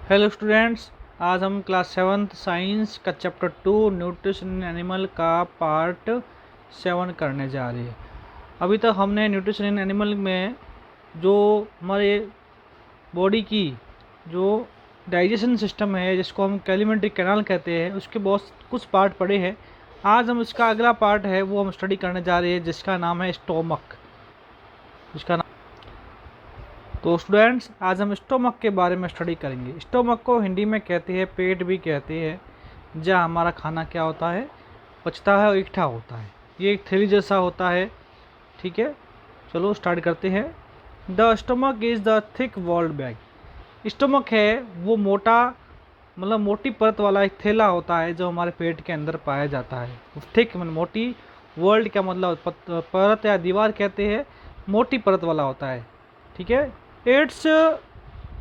Hello students, आज हम class 7th science का चैप्टर 2 न्यूट्रिशन इन एनिमल का पार्ट 7 करने जा रहे हैं। अभी तक हमने न्यूट्रिशन इन एनिमल में जो हमारे बॉडी की जो डाइजेशन सिस्टम है, जिसको हम एलिमेंट्री कैनाल कहते हैं, उसके बहुत कुछ पार्ट पढ़े हैं। आज हम इसका अगला पार्ट है वो हम स्टडी करने जा रहे हैं, जिसका नाम है स्टोमक। तो स्टूडेंट्स, आज हम स्टोमक के बारे में स्टडी करेंगे। स्टोमक को हिंदी में कहते हैं पेट भी कहते हैं, जहाँ हमारा खाना क्या होता है, पचता है और इकट्ठा होता है। ये एक थैली जैसा होता है। ठीक है, चलो स्टार्ट करते हैं। The stomach is the thick walled bag. Stomach है वो मोटा, मतलब मोटी परत वाला एक थैला होता है जो हमारे पेट के अंदर पाया जाता है। थिक मतलब मोटी, वर्ल्ड का मतलब परत या दीवार कहते हैं, मोटी परत वाला होता है। ठीक है, इट्स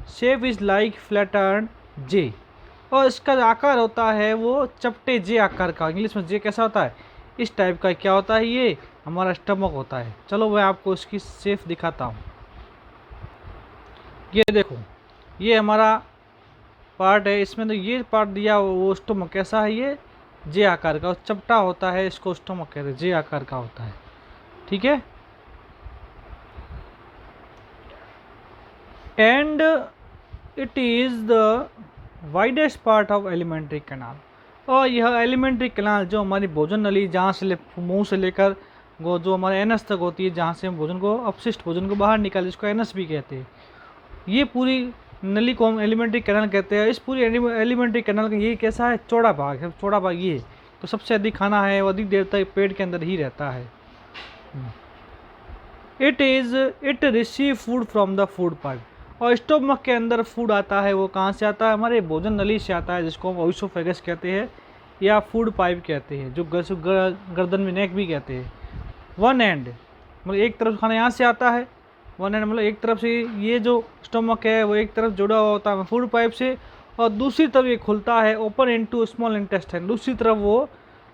शेप इज़ लाइक फ्लैटर्न जे, और इसका जो आकार होता है वो चपटे जे आकार का। इंग्लिश में जे कैसा होता है, इस टाइप का क्या होता है, ये हमारा स्टमक होता है। चलो मैं आपको इसकी शेप दिखाता हूँ। ये देखो, ये हमारा पार्ट है, इसमें तो ये पार्ट दिया वो स्टमक कैसा है, ये जे आकार का, चपटा होता है, इसको स्टमक कहते हैं, जे आकार का होता है। ठीक है, and it is the widest part of alimentary canal. और यह एलिमेंट्री कैनाल जो हमारी भोजन नली, जहाँ से मुंह से लेकर वो जो हमारे एनस तक होती है, जहाँ से हम भोजन को, अपशिष्ट भोजन को बाहर निकाले, इसको एनस भी कहते हैं। ये पूरी नली को हम एलिमेंट्री कैनाल कहते हैं। इस पूरी एलिमेंट्री कैनाल का ये कैसा है, चौड़ा भाग है। चौड़ा भाग ये तो सबसे अधिक खाना है वो अधिक देर तक पेट के अंदर ही रहता है। It receive food from the food pipe. और स्टोमक के अंदर फूड आता है वो कहाँ से आता है, हमारे भोजन नली से आता है, जिसको हम ओइसोफेगस कहते हैं या फूड पाइप कहते हैं, जो गर्दन में नेक भी कहते हैं। वन एंड मतलब एक तरफ खाना यहाँ से आता है, वन एंड मतलब एक तरफ से ये जो स्टोमक है वो एक तरफ जुड़ा हुआ होता है फूड पाइप से, और दूसरी तरफ ये खुलता है ओपन इनटू स्मॉल इंटेस्टाइन। दूसरी तरफ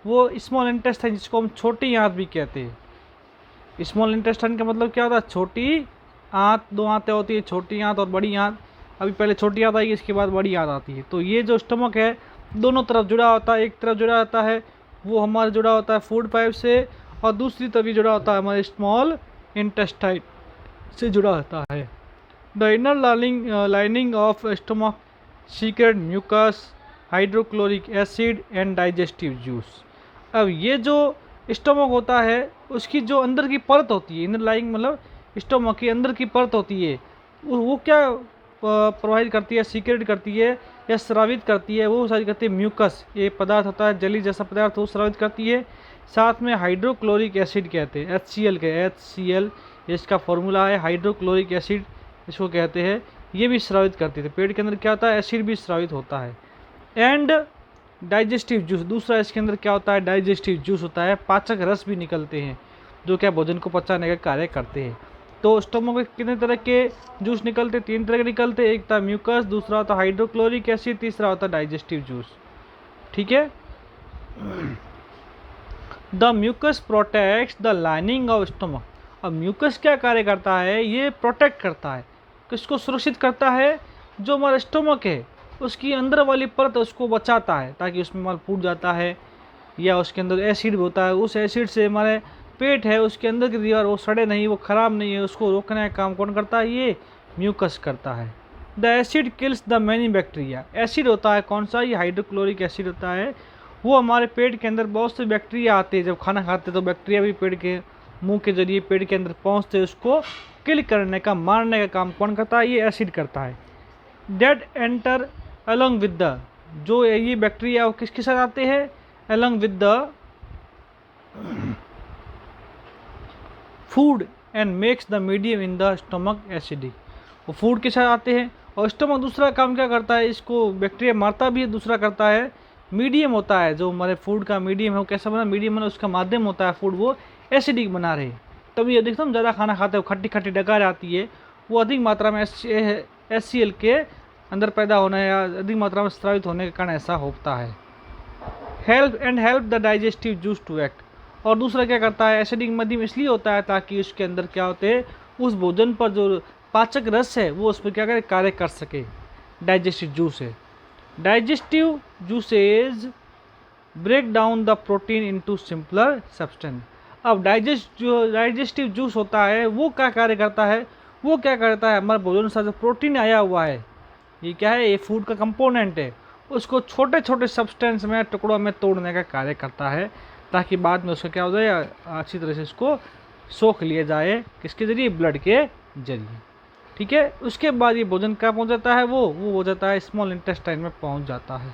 वो स्मॉल इंटेस्टाइन, जिसको हम छोटी आंत भी कहते हैं। स्मॉल इंटेस्टाइन का मतलब क्या होता है, छोटी आंत। दो आंतें होती है, छोटी आंत और बड़ी आंत। अभी पहले छोटी आंत आएगी, इसके बाद बड़ी आंत आती है। तो ये जो स्टमक है दोनों तरफ जुड़ा होता है। एक तरफ जुड़ा होता है वो हमारा जुड़ा होता है फूड पाइप से, और दूसरी तरफ ये जुड़ा होता है हमारे स्मॉल इंटेस्टाइन से जुड़ा होता है। The inner lining of stomach secrete mucus, hydrochloric acid and digestive juice. अब ये जो स्टमक होता है उसकी जो अंदर की परत होती है, इनर लाइनिंग मतलब स्टोमक की अंदर की परत होती है, वो क्या प्रोवाइड करती है, सीक्रेट करती है या स्रावित करती है, वो सारी करती है म्यूकस। ये पदार्थ होता है जेली जैसा पदार्थ, वो स्रावित करती है। साथ में हाइड्रोक्लोरिक एसिड कहते हैं, HCl के HCl इसका फॉर्मूला है, हाइड्रोक्लोरिक एसिड इसको कहते हैं। ये भी स्रावित करती है। पेट के अंदर क्या होता है, एसिड भी स्रावित होता है। एंड डाइजेस्टिव जूस, दूसरा इसके अंदर क्या होता है, डाइजेस्टिव जूस होता है। पाचक रस भी निकलते हैं जो क्या भोजन को पचाने का कार्य करते हैं। तो स्टोमक में कितने तरह के जूस निकलते, 3 तरह के निकलते। एक था म्यूकस, दूसरा होता हाइड्रोक्लोरिक एसिड, तीसरा होता डाइजेस्टिव जूस। ठीक है, the mucus protects the lining of stomach. अब म्यूकस क्या कार्य करता है, ये प्रोटेक्ट करता है, किसको सुरक्षित करता है, जो हमारा स्टोमक है उसकी अंदर वाली परत उसको बचाता है, ताकि उसमें माल फूट जाता है या उसके अंदर एसिड होता है, उस एसिड से हमारे पेट है उसके अंदर की दीवार वो सड़े नहीं, वो ख़राब नहीं है, उसको रोकने का काम कौन करता है, ये म्यूकस करता है। The acid kills the many bacteria. Acid होता है कौन सा, ये हाइड्रोक्लोरिक एसिड होता है। वो हमारे पेट के अंदर बहुत से बैक्टीरिया आते हैं, जब खाना खाते तो बैक्टीरिया भी पेट के मुंह के जरिए पेट के अंदर पहुँचते हैं, उसको किल करने का, मारने का काम कौन करता है, ये एसिड करता है। That enter along with the, जो ये बैक्टीरिया वो किसके साथ आते हैं, along with the food and makes the medium in the stomach acidic. वो फूड के साथ आते हैं, और स्टमक दूसरा काम क्या करता है, इसको बैक्टीरिया मारता भी है, दूसरा करता है मीडियम होता है, जो हमारे फूड का मीडियम है वो कैसा बना, मीडियम बना, उसका माध्यम होता है फूड, वो एसिडिक बना रहे। तभी ये देखते हम ज़्यादा खाना खाते हो, खट्टी खट्टी डकार आती है, वो अधिक मात्रा में HCl के अंदर पैदा होने या अधिक मात्रा में स्रावित होने के कारण ऐसा होता है। Help the digestive juice to act. और दूसरा क्या करता है, एसिडिक मध्यम इसलिए होता है ताकि उसके अंदर क्या होते हैं, उस भोजन पर जो पाचक रस है वो उस पर क्या करे, कार्य कर सके। डाइजेस्टिव जूस है। Digestive juices break down the protein into simpler substance. अब डाइजेस्टिव जूस होता है वो क्या कार्य करता है, वो क्या करता है, हमारे भोजन से जो प्रोटीन आया हुआ है, ये क्या है, ये फूड का कंपोनेंट है, उसको छोटे छोटे सब्सटेंस में, टुकड़ों में तोड़ने का कार्य करता है, ताकि बाद में उसका क्या हो जाए, अच्छी तरह से इसको सोख लिया जाए, किसके जरिए, ब्लड के जरिए। ठीक है, उसके बाद ये भोजन कहाँ पहुँच जाता है, वो हो जाता है स्मॉल इंटेस्टाइन में पहुँच जाता है।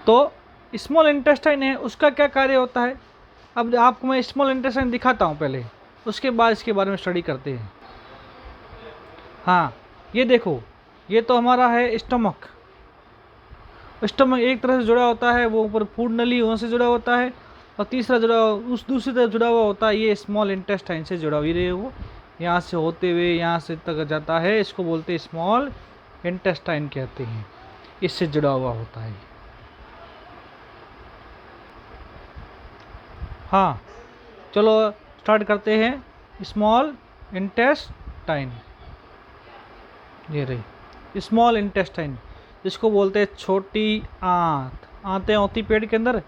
तो स्मॉल इंटेस्टाइन है, उसका क्या कार्य होता है, अब आपको मैं स्मॉल इंटेस्टाइन दिखाता हूँ पहले, उसके बाद इसके बारे में स्टडी करते हैं। हाँ, ये देखो, ये तो हमारा है स्टमक। स्टमक एक तरह से जुड़ा होता है, वो ऊपर फूड नली वहाँ से जुड़ा होता है, और तीसरा जुड़ा उस दूसरी तरफ जुड़ा हुआ होता है, ये स्मॉल इंटेस्टाइन से जुड़ा हुई रहे, वो यहाँ से होते हुए यहाँ से तक जाता है, इसको बोलते हैं स्मॉल इंटेस्टाइन कहते हैं, इससे जुड़ा हुआ होता है। हाँ, चलो स्टार्ट करते हैं। स्मॉल इंटेस्टाइन, ये रही स्मॉल इंटेस्टाइन, जिसको बोलते हैं छोटी आंत। आंतें होती पेट के अंदर,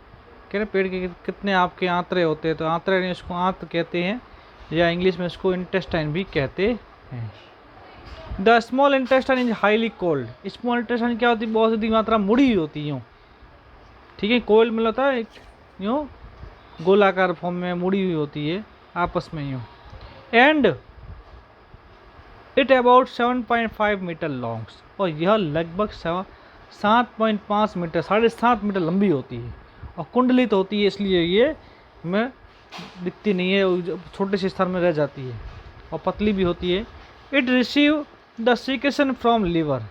कह रहे पेट के कितने आपके आंतरे होते हैं, तो आंतरे नहीं, इसको आंत कहते हैं, या इंग्लिश में इसको इंटेस्टाइन भी कहते हैं। The small intestine is highly cold. Small intestine क्या होती है, बहुत ज़्यादा मात्रा मुड़ी हुई होती है यूँ, ठीक है, कोल्ड मतलब होता है यूँ गोलाकार फॉर्म में मुड़ी हुई होती है आपस में यूँ। And it about 7.5 metre longs, और यह लगभग 7.5 मीटर, 7.5 मीटर लंबी होती है, और कुंडलित होती है, इसलिए ये में दिखती नहीं है, छोटे से स्थान में रह जाती है, और पतली भी होती है। It receive the secretion from liver.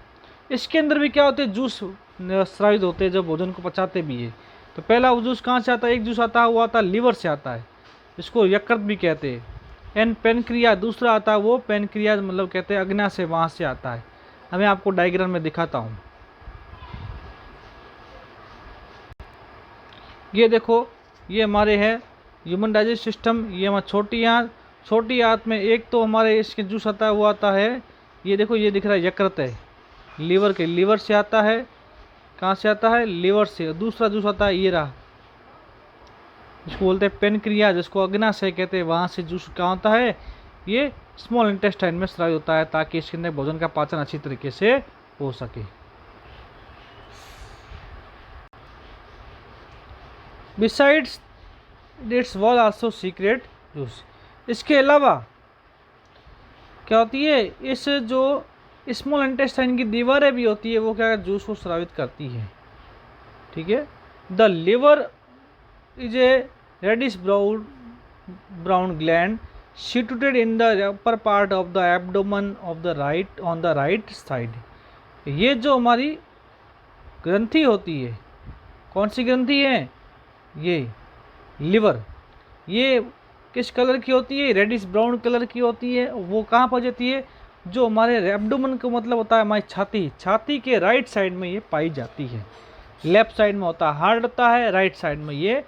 इसके अंदर भी क्या होते हैं, जूस स्रावित होते हैं, जो भोजन को पचाते भी है। तो पहला वो जूस कहाँ से आता है, एक जूस आता है, वो आता है लीवर से आता है, इसको यकृत भी कहते हैं। एंड पेनक्रिया दूसरा आता है, वो पेनक्रिया मतलब कहते हैं अग्ना से, वहाँ से आता है। अब मैं आपको डायग्राम में दिखाता हूँ। ये देखो, ये हमारे है ह्यूमन डाइजेस्ट सिस्टम, ये हमारी छोटी आंत में एक तो हमारे इसके जूस आता है, वो आता है, ये देखो, ये दिख रहा है यकृत है, लीवर से आता है। कहाँ से आता है, लीवर से। दूसरा जूस आता है, ये रहा, इसको बोलते हैं पेनक्रिया, जिसको अग्नाशय कहते हैं, वहाँ से जूस कहाँ होता है, ये स्मॉल इंटेस्टाइन में स्रावित होता है, ताकि इसके अंदर भोजन का पाचन अच्छी तरीके से हो सके। Besides it's wall also secret juice. इसके अलावा क्या होती है, इस जो स्मॉल इंटेस्टाइन की दीवारें भी होती है, वो क्या जूस को स्रावित करती है। ठीक है, the liver is a reddish brown gland situated in the upper part of the abdomen of the right on the right side। ये जो हमारी ग्रंथि होती है, कौन सी ग्रंथि है, ये लिवर, ये किस कलर की होती है, रेडिश ब्राउन कलर की होती है। वो कहाँ पाई जाती है, जो हमारे एब्डोमेन का मतलब होता है हमारी छाती के राइट साइड में ये पाई जाती है। लेफ्ट साइड में होता है हार्ट होता है, राइट साइड में ये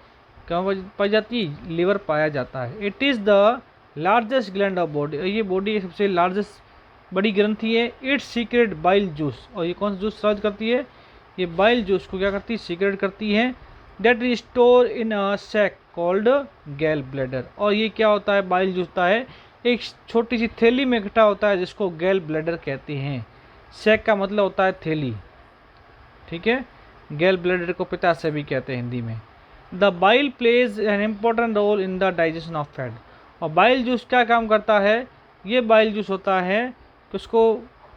कहाँ पाई जाती है, लिवर पाया जाता है। It is the largest gland of body, ये बॉडी की सबसे लार्जेस्ट बड़ी ग्रंथि है। इट्स सीक्रेट बाइल जूस, और ये कौन सा जूस स्रावित करती है, ये बाइल जूस को क्या करती है, सीक्रेट करती है। That is store in a sac called gall bladder, और ये क्या होता है, बाइल जूस होता है एक छोटी सी थैली में इकट्ठा होता है, जिसको गैल ब्लैडर कहते हैं। सैक का मतलब होता है थैली, ठीक है, गैल ब्लैडर को पित्ताशय भी कहते हैं हिंदी में। The bile plays an important role in the digestion of fat, और बाइल जूस क्या काम करता है, ये बाइल जूस होता है किसको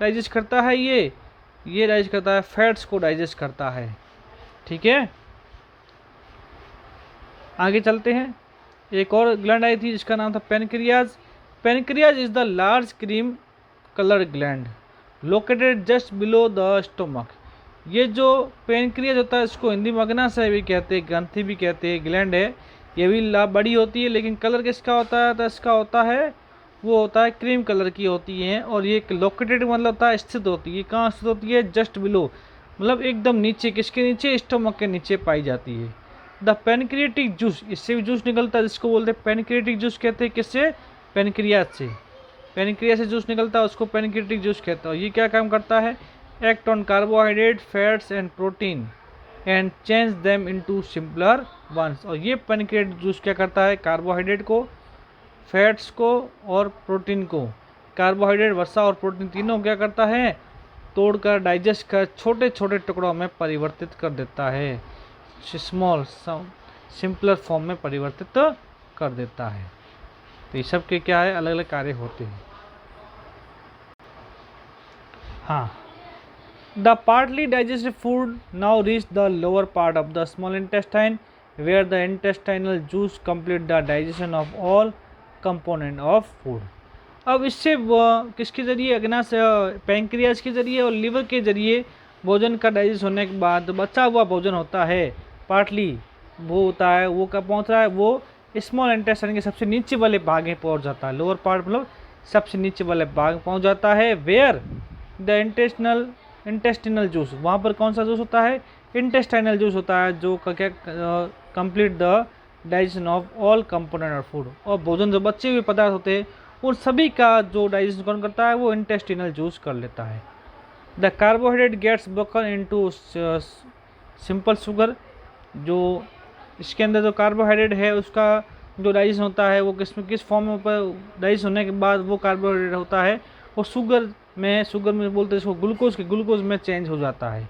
डाइजेस्ट करता है, ये डाइजेस्ट करता है, फैट्स को डाइजेस्ट करता है। ठीक है, आगे चलते हैं। एक और ग्लैंड आई थी जिसका नाम था pancreas. Pancreas is the large cream colour gland located just below the stomach. ये जो पेनक्रियाज होता है, इसको हिंदी में अग्नाशय भी कहते हैं, ग्रंथि भी कहते हैं, ग्लैंड है, ये भी बड़ी होती है, लेकिन कलर किसका होता है, तो इसका होता है, वो होता है क्रीम कलर की होती है। और ये लोकेटेड मतलब होता है स्थित होती है, कहाँ स्थित होती है, जस्ट बिलो मतलब एकदम नीचे, किसके नीचे, स्टोमक के नीचे पाई जाती है। द पेनक्रियाटिक जूस, इससे भी जूस निकलता है, जिसको बोलते हैं पेनक्रियाटिक जूस कहते हैं, किससे, पेनक्रियाज से। पेनक्रियास से जूस निकलता है उसको पेनक्रियाटिक जूस कहता है। ये क्या काम करता है, act on carbohydrate, fats and protein and change them into simpler ones. और ये पेनक्रियाटिक जूस क्या करता है, कार्बोहाइड्रेट को, फैट्स को और प्रोटीन को, कार्बोहाइड्रेट, वसा और प्रोटीन तीनों क्या करता है, तोड़कर डाइजेस्ट कर छोटे छोटे टुकड़ों में परिवर्तित कर देता है, स्मॉल सिंपलर फॉर्म में परिवर्तित कर देता है। तो ये सब के क्या है, अलग अलग कार्य होते हैं। हाँ, the partly digested food now reach the lower part of the small intestine where the intestinal juice complete the digestion of all component of food. अब इससे किसके जरिए, अग्नाशय पैंक्रियास के जरिए और लीवर के जरिए भोजन का डाइजेस्ट होने के बाद बचा हुआ भोजन होता है, पार्टली वो होता है, वो कब पहुंच रहा है, वो स्मॉल इंटेस्टाइन के सबसे नीचे वाले भाग में पहुंच जाता है। लोअर पार्ट मतलब सबसे नीचे वाले भाग पहुंच जाता है। वेयर द इंटेस्टिनल जूस, वहाँ पर कौन सा जूस होता है, इंटेस्टाइनल जूस होता है, जो क्या complete the digestion of all component of food. और भोजन जो बचे हुए पदार्थ होते हैं उन सभी का जो डाइजेशन कौन करता है, वो इंटेस्टिनल जूस कर लेता है। The carbohydrate gets broken into simple sugar, जो इसके अंदर जो कार्बोहाइड्रेट है उसका जो डाइजेशन होता है वो किस फॉर्म में डाइजेशन होने के बाद वो कार्बोहाइड्रेट होता है वो शुगर में बोलते हैं इसको ग्लूकोज में चेंज हो जाता है।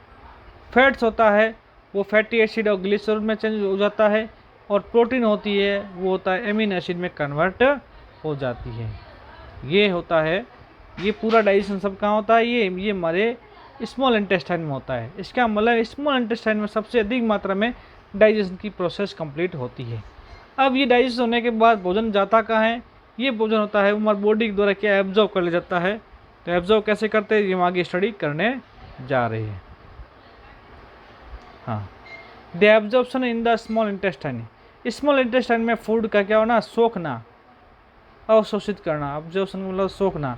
फैट्स होता है वो फैटी एसिड और ग्लिसरॉल में चेंज हो जाता है। और प्रोटीन होती है वो होता है एमिनो एसिड में कन्वर्ट हो जाती है। ये होता है, ये पूरा डाइजेशन सब कहाँ होता है, ये हमारे स्मॉल इंटेस्टाइन में होता है। इसका मतलब स्मॉल इंटेस्टाइन में सबसे अधिक मात्रा में डाइजेशन की प्रोसेस कंप्लीट होती है। अब ये डाइजेशन होने के बाद भोजन जाता कहाँ है, ये भोजन होता है वो हमारे बॉडी के द्वारा क्या एब्जॉर्व कर लिया जाता है। तो एब्जॉर्व कैसे करते हैं ये हम आगे स्टडी करने जा रहे हैं। हाँ, the absorption in the small intestine, small intestine में फूड का क्या होना, सोखना, अवशोषित करना। एब्जॉर्प्शन मतलब सोखना,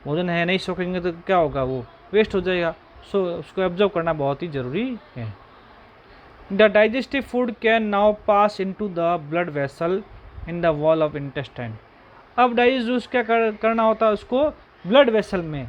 भोजन है नहीं सोखेंगे तो क्या होगा, वो वेस्ट हो जाएगा। सो उसको एब्जॉर्व करना बहुत ही ज़रूरी है। The digestive food can now pass into the blood vessel in the wall of intestine. अब डाइजेस्ट जूस क्या करना होता है, उसको ब्लड वेसल में,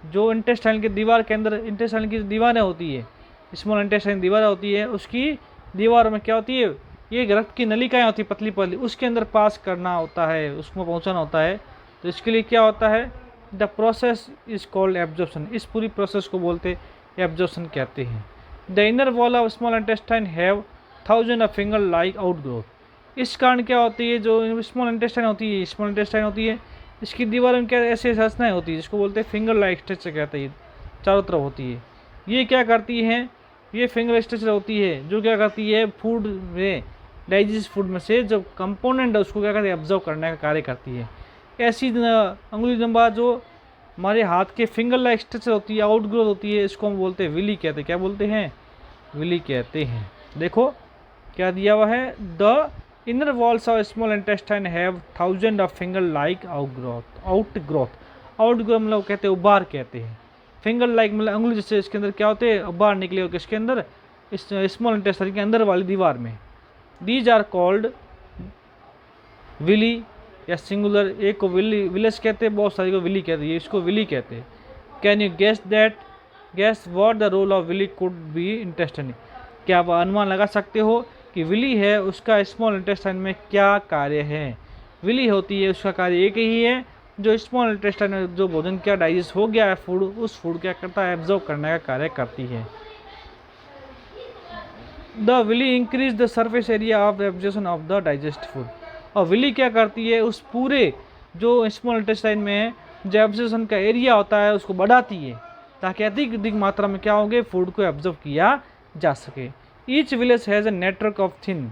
जो इंटेस्टाइन की दीवार के अंदर, इंटेस्टाइन की दीवारें होती है, स्मॉल इंटेस्टाइन दीवार होती है, उसकी दीवारों में क्या होती है, ये रक्त की नलिकाएँ होती है पतली पतली, उसके अंदर पास करना होता है, उसमें पहुँचाना होता है। तो इसके लिए क्या होता है, the process is called absorption. इस पूरी प्रोसेस को बोलते एब्जॉर्प्शन कहते हैं। The inner wall of small intestine have 1000 of finger like outgrowth. इस कारण क्या होती है, जो स्मॉल इंटेस्टाइन होती है, इसकी दीवार में क्या ऐसे संरचनाएं होती है जिसको बोलते हैं फिंगर लाइक स्ट्रक्चर कहते हैं, चारों तरफ होती है। ये क्या करती हैं, ये फिंगर स्ट्रक्चर होती है जो क्या करती है, फूड में, डाइजेस्ट फूड में से जो कंपोनेंट है उसको क्या करती है, ऑब्जर्व करने का कार्य करती है। ऐसी अंगुली लंबा जो हमारे हाथ के फिंगर लाइक स्ट्रक्चर होती है, आउटग्रोथ होती है, इसको हम बोलते हैं विली कहते हैं। क्या बोलते हैं, विली कहते हैं। देखो क्या दिया हुआ है, the inner walls of small intestine have 1000 of finger like outgrowth मतलब कहते हैं उबार कहते हैं। फिंगर लाइक मतलब अंगुली जैसे इसके अंदर क्या होते हैं, उबार निकले हो किसके अंदर, इस स्मॉल इंटेस्टाइन के अंदर वाली दीवार में। दीज आर कॉल्ड विली या सिंगुलर, एक को विलेस कहते हैं, बहुत सारी को विली कहते हैं, इसको विली कहते हैं। Can you guess what the role of villi could be intestine. क्या आप अनुमान लगा सकते हो कि विली है उसका स्मॉल इंटेस्टाइन में क्या कार्य है। विली होती है उसका कार्य एक ही है, जो स्मॉल इंटेस्टाइन में जो भोजन क्या डाइजेस्ट हो गया है फूड, उस फूड क्या करता है, एब्जॉर्ब करने का कार्य करती है। The villi increase the surface area of absorption of the digest food. और विली क्या करती है, उस पूरे जो स्मॉल इंटेस्टाइन में है जो एब्जॉर्प्शन का एरिया होता है उसको बढ़ाती है, ताकि अधिक मात्रा में क्या होंगे, फूड को एब्जॉर्ब किया जा सके। Each village has a network of thin,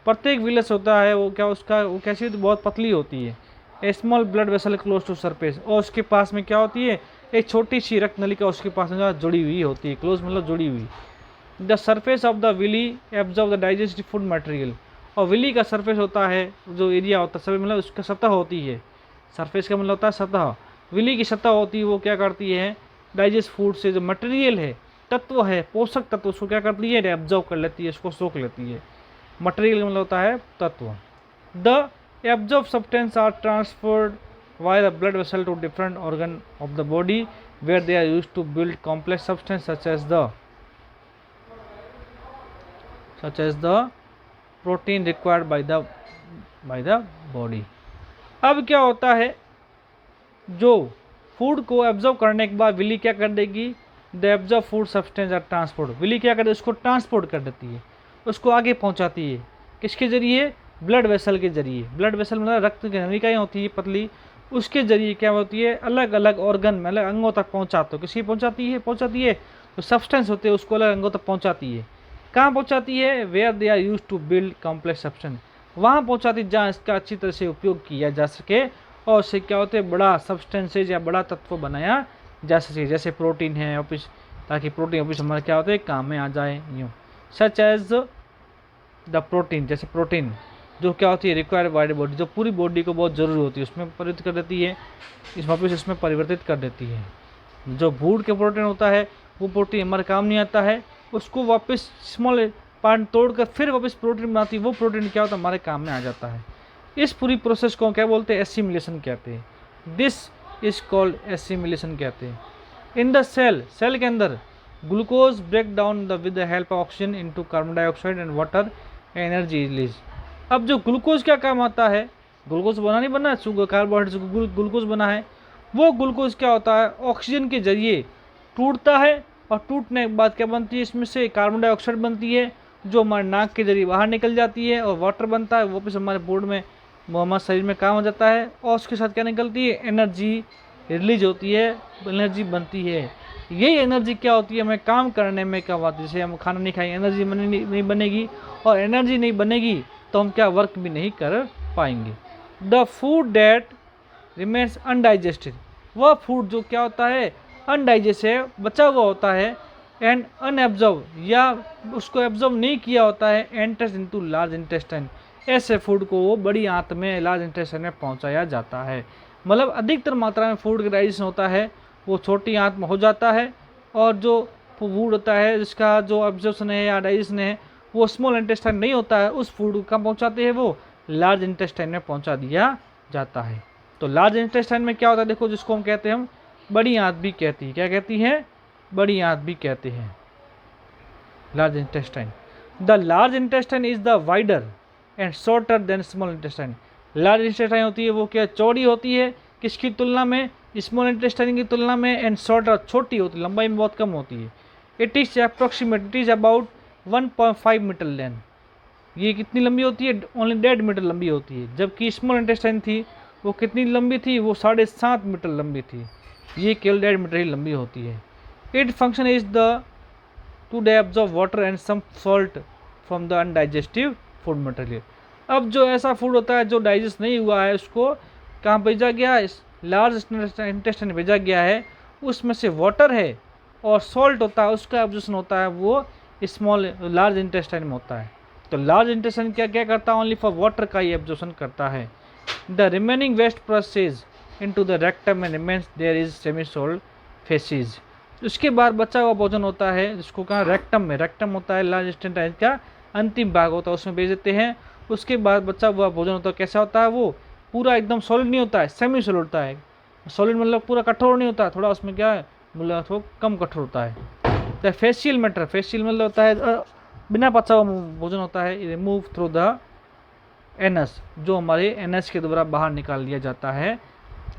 प्रत्येक विलेज होता है वो क्या, उसका वो कैसी बहुत पतली होती है। A small blood vessel close to surface, और उसके पास में क्या होती है, एक छोटी सी रक्त नलिका उसके पास में जुड़ी हुई होती है, क्लोज मतलब जुड़ी हुई। The surface of the villi absorb the digestive food material. और विली का सरफेस होता है, जो एरिया होता है सरफेस मतलब उसका सतह होती है, सरफेस का मतलब होता है सतह। विली की सतह होती है वो क्या करती है, डाइजेस्ट फूड से जो मटेरियल है, तत्व है, पोषक तत्व, उसको क्या करती है, एब्जॉर्ब कर लेती है, उसको सोख लेती है। मटेरियल मतलब होता है तत्व। The absorb substance are transferred via the blood vessel to different organ of the body where they are use to build complex substance such as the protein required by the body. अब क्या होता है, जो food को absorb करने के बाद Willie क्या कर देगी, the absorb food substance are transport, villi क्या कर देती है, उसको ट्रांसपोर्ट कर देती है, उसको आगे पहुंचाती है। किसके जरिए, ब्लड वेसल के जरिए। ब्लड वेसल मतलब रक्त की नलिकाएं होती है पतली, उसके जरिए क्या होती है, अलग अलग ऑर्गन में अलग अंगों तक पहुंचाते हो। किसकी पहुंचाती है तो सब्सटेंस होते हैं उसको अलग अंगों तक पहुंचाती है। कहाँ पहुंचाती है, where they are use to build complex substance, वहाँ पहुंचाती है जहाँ इसका अच्छी तरह से उपयोग किया जा सके और उससे क्या होते हैं, बड़ा सब्सटेंसेज या बड़ा तत्व बनाया जा सके। जैसे प्रोटीन है ऑफिस, ताकि प्रोटीन ऑफिस हमारे क्या होते हैं, काम में आ जाए। यूँ सच एज द प्रोटीन, जैसे प्रोटीन जो क्या होती है, रिक्वायर्ड बाय द बॉडी, जो पूरी बॉडी को बहुत ज़रूरी होती है, उसमें परिवर्तित कर देती है, इस वापस इसमें परिवर्तित कर देती है। जो फूड के प्रोटीन होता है वो प्रोटीन हमारे काम नहीं आता है, उसको वापस स्मॉल पार्ट तोड़कर फिर वापस प्रोटीन बनाती है, वो प्रोटीन क्या होता है, हमारे काम में आ जाता है। इस पूरी प्रोसेस को क्या बोलते हैं, एसिमिलेशन कहते हैं। दिस इज कॉल्ड एसिमिलेशन कहते हैं। इन द सेल, सेल के अंदर glucose break down with the help of oxygen into carbon dioxide and water, energy release. अब जो ग्लूकोज क्या काम आता है, ग्लूकोज बना नहीं बना, शुगर कार्बोहाइड्रेट ग्लूकोज बना है, वो ग्लूकोज क्या होता है, ऑक्सीजन के जरिए टूटता है और टूटने के बाद क्या बनती है, इसमें से कार्बन डाइऑक्साइड बनती है जो हमारे नाक के जरिए बाहर निकल जाती है, और वाटर बनता है, वापस हमारे बॉडी में, वो हमारे शरीर में काम हो जाता है। और उसके साथ क्या निकलती है, एनर्जी रिलीज होती है, एनर्जी बनती है। यही एनर्जी क्या होती है, हमें काम करने में काम आती है। जैसे हम खाना नहीं खाएंगे, एनर्जी नहीं बनेगी, और एनर्जी नहीं बनेगी तो हम क्या वर्क भी नहीं कर पाएंगे। The food that remains undigested, वह फूड जो क्या होता है, अनडाइजेस्ट है, बचा हुआ होता है, एंड अनएब्जॉर्ब या उसको एब्जॉर्ब नहीं किया होता है, एंटर्स इनटू लार्ज इंटेस्टाइन, ऐसे फूड को वो बड़ी आंत में, लार्ज इंटेस्टाइन में पहुंचाया जाता है। मतलब अधिकतर मात्रा में फूड का डाइजेशन होता है वो छोटी आंत में हो जाता है, और जो फूड होता है जिसका जो एब्जॉर्प्शन है या डाइजेशन है वो स्मॉल इंटेस्टाइन नहीं होता है, उस फूड को कहाँ पहुँचाते हैं, वो लार्ज इंटेस्टाइन में पहुँचा दिया जाता है। तो लार्ज इंटेस्टाइन में क्या होता है, देखो, जिसको हम कहते हैं, हम बड़ी आंत भी कहती है, क्या कहती है, बड़ी आंत भी कहते हैं, large intestine. The large intestine is the wider and shorter than small intestine. Large intestine होती है वो क्या, चौड़ी होती है, किसकी तुलना में, स्मॉल इंटेस्टाइन की तुलना में, एंड शॉर्टर, छोटी होती है, लंबाई में बहुत कम होती है। It is approximate, it is about 1.5 metre length, ये कितनी लंबी होती है, ओनली 1.5 मीटर लंबी होती है। जबकि स्मॉल इंटेस्टाइन थी वो कितनी लंबी थी, वो 7.5 मीटर लंबी थी, ये केवल 1.5 मीटर ही लंबी होती है। It function is the to absorb water and some salt from the undigestive food material. अब जो ऐसा फूड होता है जो डाइजेस्ट नहीं हुआ है, उसको कहाँ भेजा गया है, लार्ज इंटेस्टाइन भेजा गया है, उसमें से वाटर है और सॉल्ट होता है, उसका एब्जॉर्प्शन होता है वो स्मॉल लार्ज इंटेस्टाइन में होता है। तो लार्ज इंटेस्टाइन क्या क्या करता है, ओनली फॉर वाटर का ही एब्जॉर्प्शन करता है। The remaining waste process into the rectum and remains there is semi solid faeces. उसके बाद बचा हुआ भोजन होता है जिसको कहा रेक्टम में, रेक्टम होता है लार्ज इंटेस्टाइन का अंतिम भाग होता है, उसमें भेज देते हैं। उसके बाद बचा हुआ भोजन होता है, कैसा होता है, वो पूरा एकदम सॉलिड नहीं होता है, सेमी सॉलिड होता है। सॉलिड मतलब पूरा कठोर नहीं होता है, थोड़ा उसमें क्या है, मतलब थोड़ा कम कठोर होता है। द फेशियल मैटर, फेशियल मतलब होता है बिना पचा हुआ भोजन होता है, रिमूव थ्रू द एनस, जो हमारे एनस के द्वारा बाहर निकाल लिया जाता है,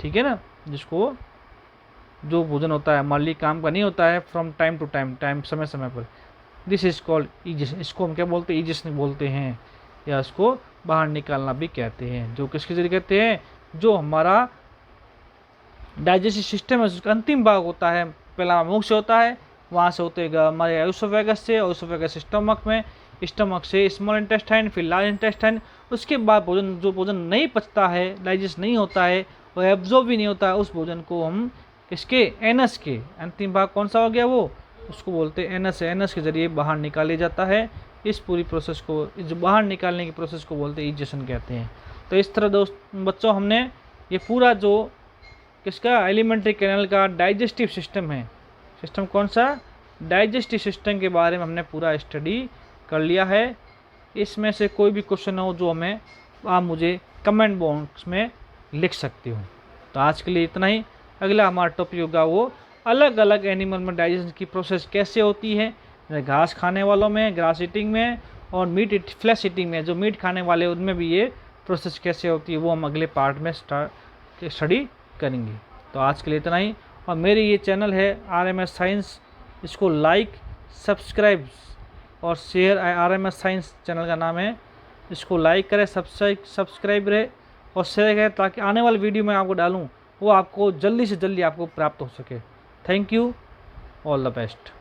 ठीक है ना, जिसको जो भोजन होता है हमारे लिए काम का नहीं होता है, फ्रॉम टाइम टू टाइम, समय समय पर। दिस इज कॉल्ड ईजिस, इसको हम क्या बोलते हैं, ईजिस बोलते हैं, या इसको बाहर निकालना भी कहते हैं। जो किसके जरिए कहते हैं, जो हमारा डाइजेस्टिव सिस्टम है उसका अंतिम भाग होता है, पहला मुख से होता है, वहाँ से होते हमारे ओसोफेगस से, ओसोफेगस स्टमक में, स्टमक से स्मॉल इंटेस्टाइन, फिर लार्ज इंटेस्टाइन। उसके बाद भोजन, जो भोजन नहीं पचता है, डाइजेस्ट नहीं होता है, और एब्जॉर्ब भी नहीं होता है, उस भोजन को हम किसके, एनस के अंतिम भाग कौन सा हो गया, वो उसको बोलते हैं एनस। एनस के जरिए बाहर निकाले जाता है। इस पूरी प्रोसेस को, जो बाहर निकालने की प्रोसेस को बोलते हैं ईजेशन कहते हैं। तो इस तरह बच्चों हमने ये पूरा जो किसका, एलिमेंट्री कैनाल का डाइजेस्टिव सिस्टम है, सिस्टम कौन सा, डाइजेस्टिव सिस्टम के बारे में हमने पूरा स्टडी कर लिया है। इसमें से कोई भी क्वेश्चन हो जो हमें, आप मुझे कमेंट बॉक्स में लिख सकते हो। तो आज के लिए इतना ही। अगला हमारा टॉपिक होगा वो अलग अलग एनिमल में डाइजेशन की प्रोसेस कैसे होती है, घास खाने वालों में, ग्रास ईटिंग में, और फ्लैश ईटिंग में, जो मीट खाने वाले उनमें भी ये प्रोसेस कैसे होती है, वो हम अगले पार्ट में स्टडी करेंगे। तो आज के लिए इतना ही। और मेरी ये चैनल है RMS साइंस, इसको लाइक, सब्सक्राइब और शेयर, RMS साइंस चैनल का नाम है, इसको लाइक करें, सब्सक्राइब रहे और शेयर करें, ताकि आने वाली वीडियो में आपको डालूँ वो आपको जल्दी से जल्दी आपको प्राप्त हो सके। Thank you, all the best.